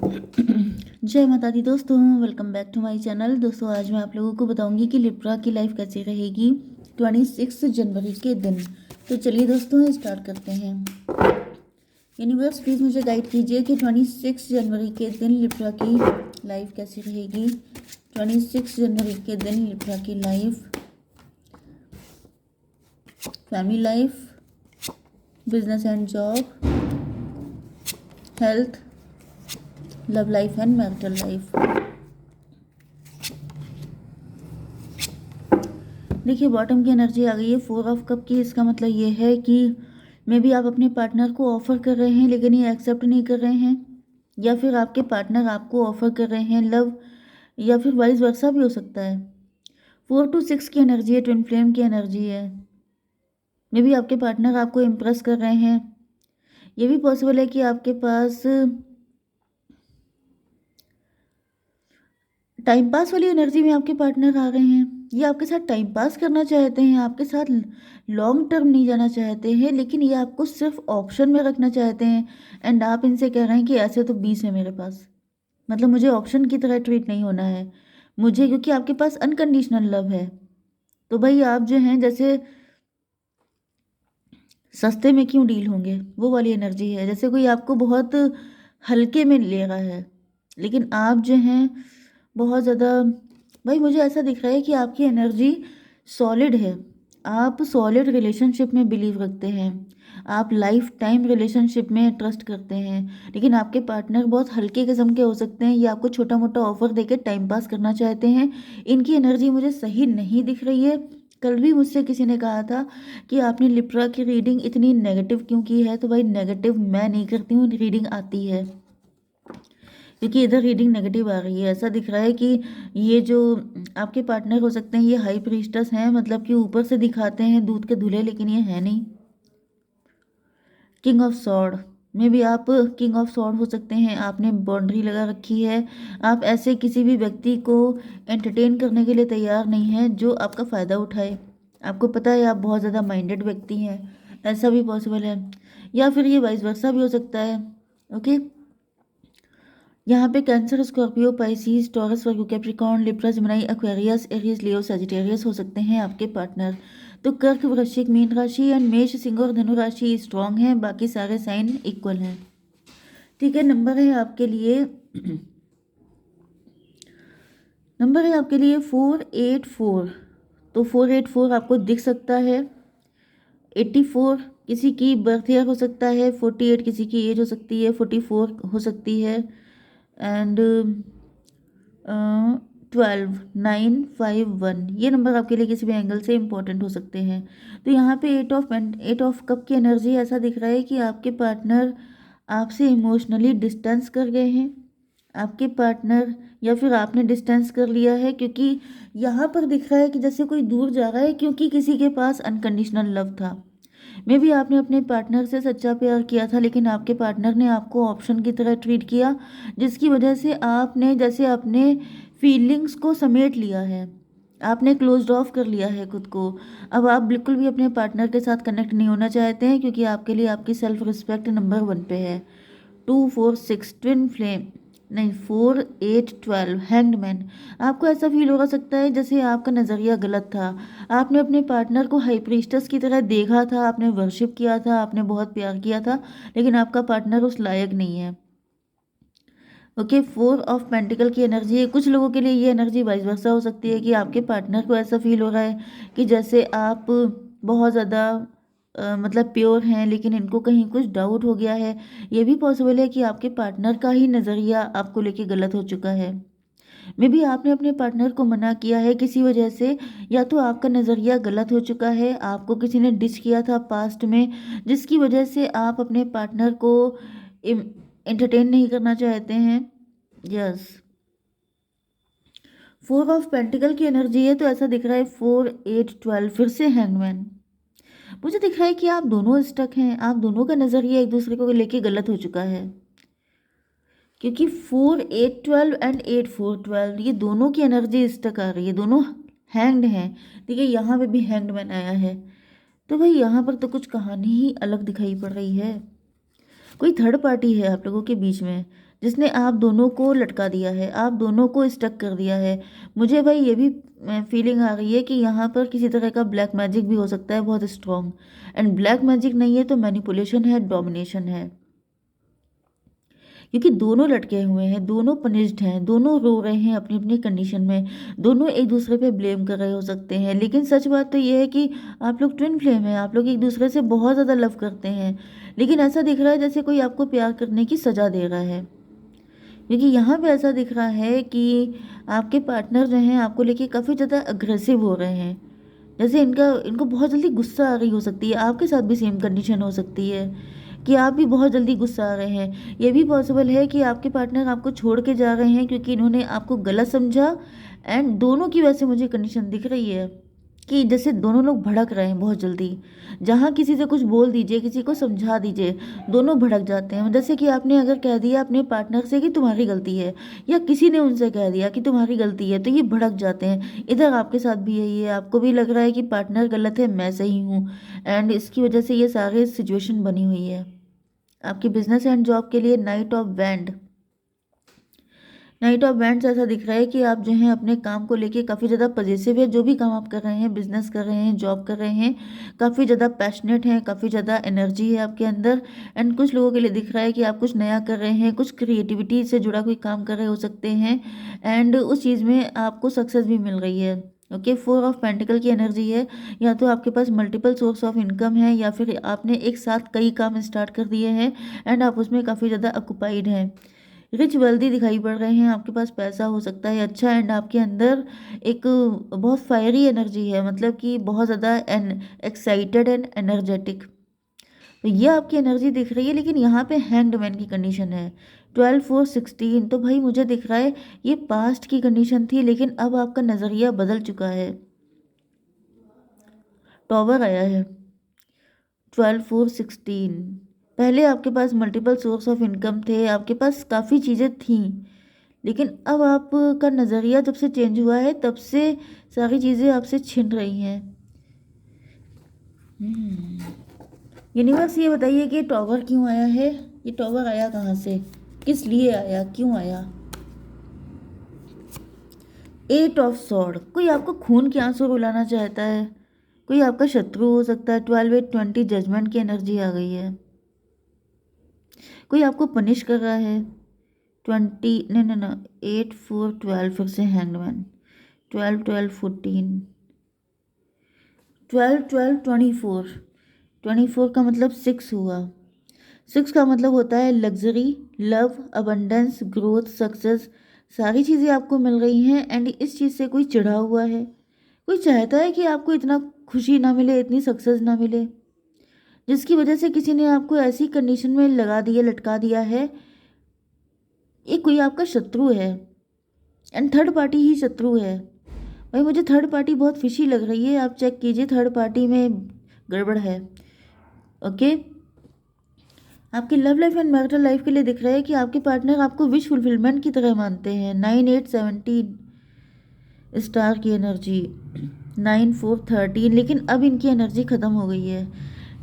जय माता दी दोस्तों, welcome back to my channel. दोस्तों आज मैं आप लोगों को बताऊंगी कि लिब्रा की लाइफ कैसी रहेगी 26 जनवरी के दिन। तो चलिए दोस्तों स्टार्ट करते हैं। यूनिवर्स प्लीज़ मुझे गाइड कीजिए कि 26 जनवरी के दिन लिब्रा की लाइफ कैसी रहेगी। 26 जनवरी के दिन लिब्रा की life, family life, business and job, health, love life and marital life. देखिए बॉटम की एनर्जी आ गई है 4 ऑफ कप की। इसका मतलब ये है कि मे बी आप अपने पार्टनर को ऑफर कर रहे हैं लेकिन ये एक्सेप्ट नहीं कर रहे हैं, या फिर आपके पार्टनर आपको ऑफर कर रहे हैं लव, या फिर वाइस वर्सा भी हो सकता है। 4 to 6 की एनर्जी है, ट्विन फ्लेम की एनर्जी है। मे बी आपके पार्टनर आपको इम्प्रेस कर रहे हैं। ये भी पॉसिबल है कि आपके पास टाइम पास वाली एनर्जी में आपके पार्टनर आ रहे हैं। ये आपके साथ टाइम पास करना चाहते हैं, आपके साथ लॉन्ग टर्म नहीं जाना चाहते हैं, लेकिन ये आपको सिर्फ ऑप्शन में रखना चाहते हैं। एंड आप इनसे कह रहे हैं कि ऐसे तो 20 है मेरे पास, मतलब मुझे ऑप्शन की तरह ट्रीट नहीं होना है मुझे, क्योंकि आपके पास अनकंडीशनल लव है। तो भाई आप जो हैं जैसे सस्ते में क्यों डील होंगे, वो वाली एनर्जी है। जैसे कोई आपको बहुत हल्के में ले रहा है, लेकिन आप जो हैं बहुत ज़्यादा, भाई मुझे ऐसा दिख रहा है कि आपकी एनर्जी सॉलिड है। आप सॉलिड रिलेशनशिप में बिलीव रखते हैं, आप लाइफ टाइम रिलेशनशिप में ट्रस्ट करते हैं, लेकिन आपके पार्टनर बहुत हल्के किस्म के हो सकते हैं। ये आपको छोटा मोटा ऑफर देके टाइम पास करना चाहते हैं। इनकी एनर्जी मुझे सही नहीं दिख रही है। कल भी मुझसे किसी ने कहा था कि आपने लिब्रा की रीडिंग इतनी नेगेटिव क्यों की है। तो भाई नेगेटिव मैं नहीं करती हूँ, रीडिंग आती है, क्योंकि इधर रीडिंग नेगेटिव आ रही है। ऐसा दिख रहा है कि ये जो आपके पार्टनर हो सकते हैं ये हाई प्रीस्टस हैं, मतलब कि ऊपर से दिखाते हैं दूध के धुले, लेकिन ये है नहीं। किंग ऑफ सॉर्ड में भी आप किंग ऑफ सॉर्ड हो सकते हैं। आपने बाउंड्री लगा रखी है, आप ऐसे किसी भी व्यक्ति को एंटरटेन करने के लिए तैयार नहीं हैं जो आपका फ़ायदा उठाए। आपको पता है आप बहुत ज़्यादा माइंडेड व्यक्ति हैं, ऐसा भी पॉसिबल है, या फिर ये वाइस वर्सा भी हो सकता है। ओके, यहाँ पे cancer, Scorpio, Pisces, Taurus, Virgo, Capricorn, Libra, Gemini, Aquarius, Aries, Leo, Sagittarius हो सकते हैं आपके पार्टनर। तो कर्क, वृश्चिक, मीन राशि एंड मेष, सिंह और धनु राशि स्ट्रांग हैं, बाकी सारे साइन इक्वल हैं। ठीक है, नंबर है आपके लिए नंबर है आपके लिए 484। तो 484 आपको दिख सकता है। 84 किसी की बर्थ ईयर हो सकता है, 48 किसी की एज हो सकती है, 44 हो सकती है, एंड 12951 ये नंबर आपके लिए किसी भी एंगल से इम्पोर्टेंट हो सकते हैं। तो यहाँ पे 8 ऑफ कप की एनर्जी ऐसा दिख रहा है कि आपके पार्टनर आपसे इमोशनली डिस्टेंस कर गए हैं। आपके पार्टनर या फिर आपने डिस्टेंस कर लिया है, क्योंकि यहाँ पर दिख रहा है कि जैसे कोई दूर जा रहा है, क्योंकि किसी के पास अनकंडीशनल लव था। मे बी आपने अपने पार्टनर से सच्चा प्यार किया था, लेकिन आपके पार्टनर ने आपको ऑप्शन की तरह ट्रीट किया, जिसकी वजह से आपने जैसे अपने फीलिंग्स को समेट लिया है, आपने क्लोज्ड ऑफ कर लिया है खुद को। अब आप बिल्कुल भी अपने पार्टनर के साथ कनेक्ट नहीं होना चाहते हैं, क्योंकि आपके लिए आपकी सेल्फ रिस्पेक्ट नंबर 1 पे है। 246 ट्विन फ्लेम, नहीं 4812 हैंग्डमैन। आपको ऐसा फील हो सकता है जैसे आपका नज़रिया गलत था। आपने अपने पार्टनर को हाई प्रीस्टस की तरह देखा था, आपने वर्शिप किया था, आपने बहुत प्यार किया था, लेकिन आपका पार्टनर उस लायक नहीं है। ओके, 4 ऑफ पेंटिकल की एनर्जी है। कुछ लोगों के लिए ये एनर्जी वाइस वर्सा हो सकती है कि आपके पार्टनर को ऐसा फील हो रहा है कि जैसे आप बहुत ज़्यादा मतलब प्योर हैं, लेकिन इनको कहीं कुछ डाउट हो गया है। ये भी पॉसिबल है कि आपके पार्टनर का ही नज़रिया आपको लेके गलत हो चुका है। मे बी आपने अपने पार्टनर को मना किया है किसी वजह से, या तो आपका नज़रिया गलत हो चुका है, आपको किसी ने डिच किया था पास्ट में, जिसकी वजह से आप अपने पार्टनर को एंटरटेन नहीं करना चाहते हैं। यस, 4 ऑफ पेंटिकल की एनर्जी है, तो ऐसा दिख रहा है 4812 फिर से हैंगमैन। मुझे दिख रहा है कि आप दोनों स्टक हैं, आप दोनों का नज़रिया एक दूसरे को लेके गलत हो चुका है, क्योंकि 4812 एंड 8412 ये दोनों की एनर्जी स्टक आ रही है, दोनों हैंग्ड हैं। देखिए यहाँ पे भी हैंग्ड मैन आया है। तो भाई यहाँ पर तो कुछ कहानी ही अलग दिखाई पड़ रही है। कोई थर्ड पार्टी है आप लोगों के बीच में, जिसने आप दोनों को लटका दिया है, आप दोनों को स्टक कर दिया है। मुझे भाई ये भी फीलिंग आ रही है कि यहाँ पर किसी तरह का ब्लैक मैजिक भी हो सकता है, बहुत स्ट्रॉन्ग। एंड ब्लैक मैजिक नहीं है तो मैनिपुलेशन है, डोमिनेशन है, क्योंकि दोनों लटके हुए हैं, दोनों पनिश्ड हैं, दोनों रो रहे हैं अपनी अपनी कंडीशन में, दोनों एक दूसरे पे ब्लेम कर रहे हो सकते हैं। लेकिन सच बात तो ये है कि आप लोग ट्विन फ्लेम हैं, आप लोग एक दूसरे से बहुत ज़्यादा लव करते हैं। लेकिन ऐसा दिख रहा है जैसे कोई आपको प्यार करने की सज़ा दे रहा है, क्योंकि यहाँ पे ऐसा दिख रहा है कि आपके पार्टनर जो हैं आपको लेके काफ़ी ज़्यादा अग्रेसिव हो रहे हैं। जैसे इनको बहुत जल्दी गुस्सा आ रही हो सकती है, आपके साथ भी सेम कंडीशन हो सकती है कि आप भी बहुत जल्दी गुस्सा आ रहे हैं। ये भी पॉसिबल है कि आपके पार्टनर आपको छोड़ के जा रहे हैं क्योंकि इन्होंने आपको गलत समझा। एंड दोनों की वजह से मुझे कंडीशन दिख रही है कि जैसे दोनों लोग भड़क रहे हैं बहुत जल्दी। जहाँ किसी से कुछ बोल दीजिए, किसी को समझा दीजिए, दोनों भड़क जाते हैं। जैसे कि आपने अगर कह दिया अपने पार्टनर से कि तुम्हारी गलती है, या किसी ने उनसे कह दिया कि तुम्हारी गलती है, तो ये भड़क जाते हैं। इधर आपके साथ भी यही है, आपको भी लग रहा है कि पार्टनर गलत है, मैं सही हूँ। एंड इसकी वजह से ये सारे सिचुएशन बनी हुई है। आपकी बिजनेस एंड जॉब के लिए night of band, night of bands ऐसा दिख रहा है कि आप जो हैं अपने काम को लेके काफ़ी ज़्यादा पॉजिटिव है। जो भी काम आप कर रहे हैं, बिजनेस कर रहे हैं, जॉब कर रहे हैं, काफ़ी ज़्यादा पैशनेट हैं, काफ़ी ज़्यादा एनर्जी है आपके अंदर। एंड कुछ लोगों के लिए दिख रहा है कि आप कुछ नया कर रहे हैं, कुछ क्रिएटिविटी से जुड़ा कोई काम कर रहे हो सकते हैं। एंड उस चीज़ में आपको सक्सेस भी मिल रही है। ओके, 4 ऑफ पेंटिकल की एनर्जी है। या तो आपके पास मल्टीपल सोर्स ऑफ इनकम है, या फिर आपने एक साथ कई काम स्टार्ट कर दिए हैं एंड आप उसमें काफ़ी ज़्यादा ऑक्यूपाइड हैं। रिच वेल्दी दिखाई पड़ रहे हैं, आपके पास पैसा हो सकता है अच्छा। एंड आपके अंदर एक बहुत फायरी एनर्जी है, मतलब कि बहुत ज़्यादा एक्साइटेड एंड एनर्जेटिक, तो ये आपकी एनर्जी दिख रही है। लेकिन यहाँ पे हैंग्ड मैन की कंडीशन है, 12 4 16। तो भाई मुझे दिख रहा है ये पास्ट की कंडीशन थी, लेकिन अब आपका नज़रिया बदल चुका है। टॉवर आया है 12 4 16। पहले आपके पास मल्टीपल सोर्स ऑफ इनकम थे, आपके पास काफ़ी चीज़ें थीं, लेकिन अब आपका नज़रिया जब से चेंज हुआ है तब से सारी चीज़ें आपसे छिन रही हैं। यूनिवर्स ये बताइए कि टॉवर क्यों आया है, ये टॉवर आया कहाँ से, किस लिए आया, क्यों आया। 8 ऑफ सॉर्ड, कोई आपको खून के आंसू रुलाना चाहता है, कोई आपका शत्रु हो सकता है। 12 8 20 जजमेंट की एनर्जी आ गई है, कोई आपको पनिश कर रहा है। 20 नहीं नहीं ना 8 4 12, फिर से हैंगमैन। 12 12 14, 12 12 24, 24 का मतलब 6 हुआ। 6 का मतलब होता है luxury, love, abundance, growth, success, सारी चीज़ें आपको मिल रही हैं। एंड इस चीज़ से कोई चिढ़ा हुआ है, कोई चाहता है कि आपको इतना खुशी ना मिले, इतनी सक्सेस ना मिले, जिसकी वजह से किसी ने आपको ऐसी कंडीशन में लगा दिया, लटका दिया है। ये कोई आपका शत्रु है, एंड थर्ड पार्टी ही शत्रु है। भाई मुझे थर्ड पार्टी बहुत फिशी लग रही है, आप चेक कीजिए, थर्ड पार्टी में गड़बड़ है। ओके, आपकी love life and marital life के लिए दिख रहा है कि आपके पार्टनर आपको विश फुलफिलमेंट की तरह मानते हैं। 9 8 17 स्टार की एनर्जी, 9 4 13, लेकिन अब इनकी एनर्जी ख़त्म हो गई है,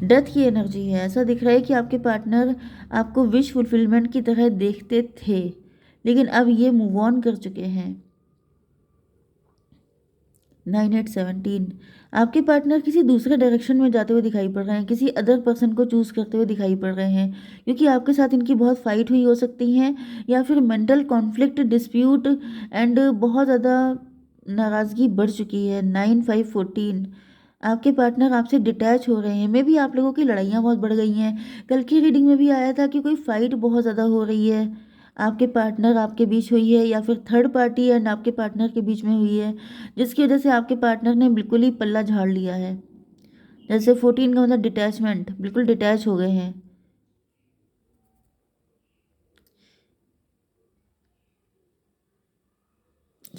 डेथ की एनर्जी है। ऐसा दिख रहा है कि आपके पार्टनर आपको विश फुलफिलमेंट की तरह देखते थे, लेकिन अब ये मूव ऑन कर चुके हैं। 9 8 17, आपके पार्टनर किसी दूसरे डायरेक्शन में जाते हुए दिखाई पड़ रहे हैं, किसी अदर पर्सन को चूज़ करते हुए दिखाई पड़ रहे हैं, क्योंकि आपके साथ इनकी बहुत फाइट हुई हो सकती हैं, या फिर मेंटल कॉन्फ्लिक्ट, डिस्प्यूट एंड बहुत ज़्यादा नाराज़गी बढ़ चुकी है। 9 5 14, आपके पार्टनर आपसे डिटैच हो रहे हैं, मे भी आप लोगों की लड़ाइयाँ बहुत बढ़ गई हैं। कल की रीडिंग में भी आया था कि कोई फाइट बहुत ज़्यादा हो रही है, आपके पार्टनर आपके बीच हुई है, या फिर थर्ड पार्टी एंड आपके पार्टनर के बीच में हुई है, जिसकी वजह से आपके पार्टनर ने बिल्कुल ही पल्ला झाड़ लिया है। जैसे 14 का मतलब डिटैचमेंट, बिल्कुल डिटैच हो गए हैं।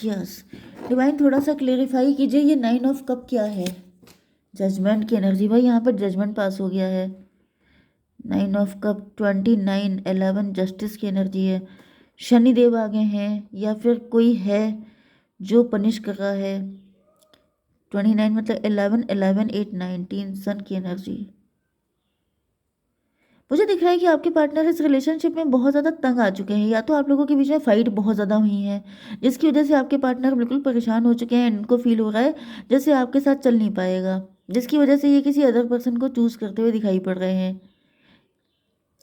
यस, डिवाइन थोड़ा सा क्लेरिफाई कीजिए, ये 9 ऑफ कप क्या है। जजमेंट की एनर्जी, भाई यहाँ पर जजमेंट पास हो गया है। 9 ऑफ कप 29 11 जस्टिस की एनर्जी है। शनिदेव आ गए हैं, या फिर कोई है जो पनिश कर रहा है। 29 मतलब 11 11 8 19 सन की एनर्जी। मुझे दिख रहा है कि आपके पार्टनर इस रिलेशनशिप में बहुत ज़्यादा तंग आ चुके हैं, या तो आप लोगों के बीच में फाइट बहुत ज़्यादा हुई है, जिसकी वजह से आपके पार्टनर बिल्कुल परेशान हो चुके हैं। इनको फील हो रहा है जैसे आपके साथ चल नहीं पाएगा, जिसकी वजह से ये किसी अदर पर्सन को चूज़ करते हुए दिखाई पड़ रहे हैं।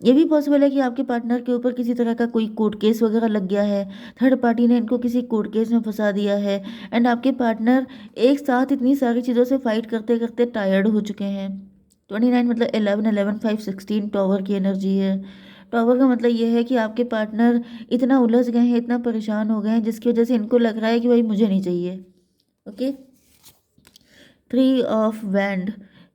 ये भी पॉसिबल है कि आपके पार्टनर के ऊपर किसी तरह का कोई कोर्ट केस वगैरह लग गया है, थर्ड पार्टी ने इनको किसी कोर्ट केस में फंसा दिया है, एंड आपके पार्टनर एक साथ इतनी सारी चीज़ों से फाइट करते करते टायर्ड हो चुके हैं। 29 मतलब 11 11 5 16 टॉवर की एनर्जी है। टॉवर का मतलब ये है कि आपके पार्टनर इतना उलझ गए हैं, इतना परेशान हो गए हैं, जिसकी वजह से इनको लग रहा है कि भाई मुझे नहीं चाहिए। ओके। 3 ऑफ वैंड,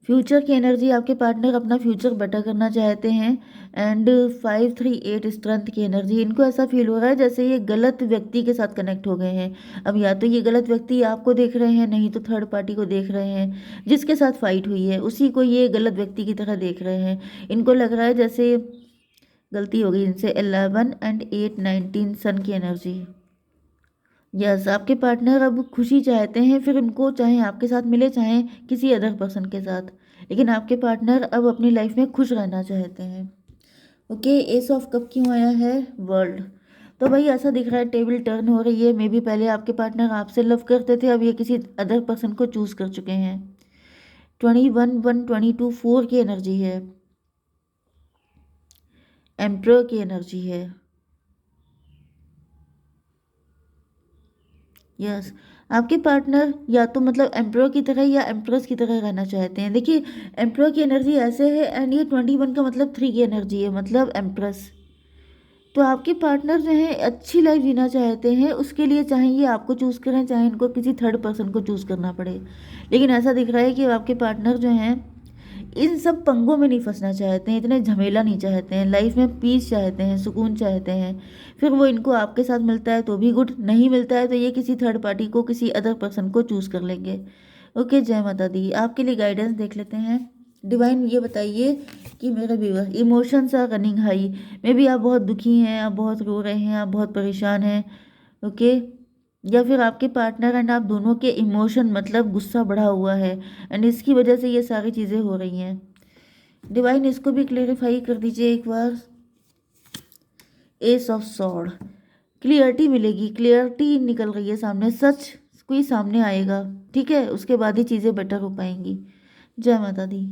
फ्यूचर की एनर्जी, आपके पार्टनर अपना फ्यूचर बेटर करना चाहते हैं। एंड 5 3 8 स्ट्रेंथ की एनर्जी, इनको ऐसा फील हो रहा है जैसे ये गलत व्यक्ति के साथ कनेक्ट हो गए हैं। अब या तो ये गलत व्यक्ति आपको देख रहे हैं, नहीं तो थर्ड पार्टी को देख रहे हैं, जिसके साथ फाइट हुई है उसी को ये गलत व्यक्ति की तरह देख रहे हैं। इनको लग रहा है जैसे गलती हो गई इनसे। 11 एंड 8 19 सन की एनर्जी। यस, आपके पार्टनर अब खुशी चाहते हैं, फिर उनको चाहे आपके साथ मिले चाहे किसी अदर पर्सन के साथ, लेकिन आपके पार्टनर अब अपनी लाइफ में खुश रहना चाहते हैं। ओके, एस ऑफ कप क्यों आया है? वर्ल्ड। तो भाई ऐसा दिख रहा है टेबल टर्न हो रही है। मे बी पहले आपके पार्टनर आपसे लव करते थे, अब ये किसी अदर पर्सन को चूज कर चुके हैं। 21 1 22 4 की एनर्जी है, एम्प्रर की एनर्जी है। यस, आपके पार्टनर या तो मतलब एम्प्रर की तरह या एम्प्रेस की तरह रहना चाहते हैं। देखिए, एम्प्रर की एनर्जी ऐसे है, एंड ये 21 का मतलब 3 की एनर्जी है, मतलब एम्प्रेस। तो आपके पार्टनर जो है अच्छी लाइफ जीना चाहते हैं, उसके लिए चाहे ये आपको चूज़ करें चाहे इनको किसी थर्ड पर्सन को चूज़ करना पड़े, लेकिन ऐसा दिख रहा है कि आपके पार्टनर जो हैं इन सब पंगों में नहीं फंसना चाहते हैं, इतने झमेला नहीं चाहते हैं, लाइफ में पीस चाहते हैं, सुकून चाहते हैं। फिर वो इनको आपके साथ मिलता है तो भी गुड, नहीं मिलता है तो ये किसी थर्ड पार्टी को, किसी अदर पर्सन को चूज़ कर लेंगे। ओके, जय माता दी। आपके लिए गाइडेंस देख लेते हैं। डिवाइन ये बताइए कि मेरे viewer, emotions are running high, maybe आप बहुत दुखी हैं, आप बहुत रो रहे हैं, आप बहुत परेशान हैं। ओके, या फिर आपके पार्टनर एंड आप दोनों के इमोशन मतलब गुस्सा बढ़ा हुआ है, एंड इसकी वजह से ये सारी चीज़ें हो रही हैं। डिवाइन इसको भी क्लेरिफाई कर दीजिए एक बार। एस ऑफ सॉर्ड, क्लियरिटी मिलेगी, क्लियरिटी निकल रही है सामने, सच कोई सामने आएगा, ठीक है, उसके बाद ही चीज़ें बेटर हो पाएंगी। जय माता दी।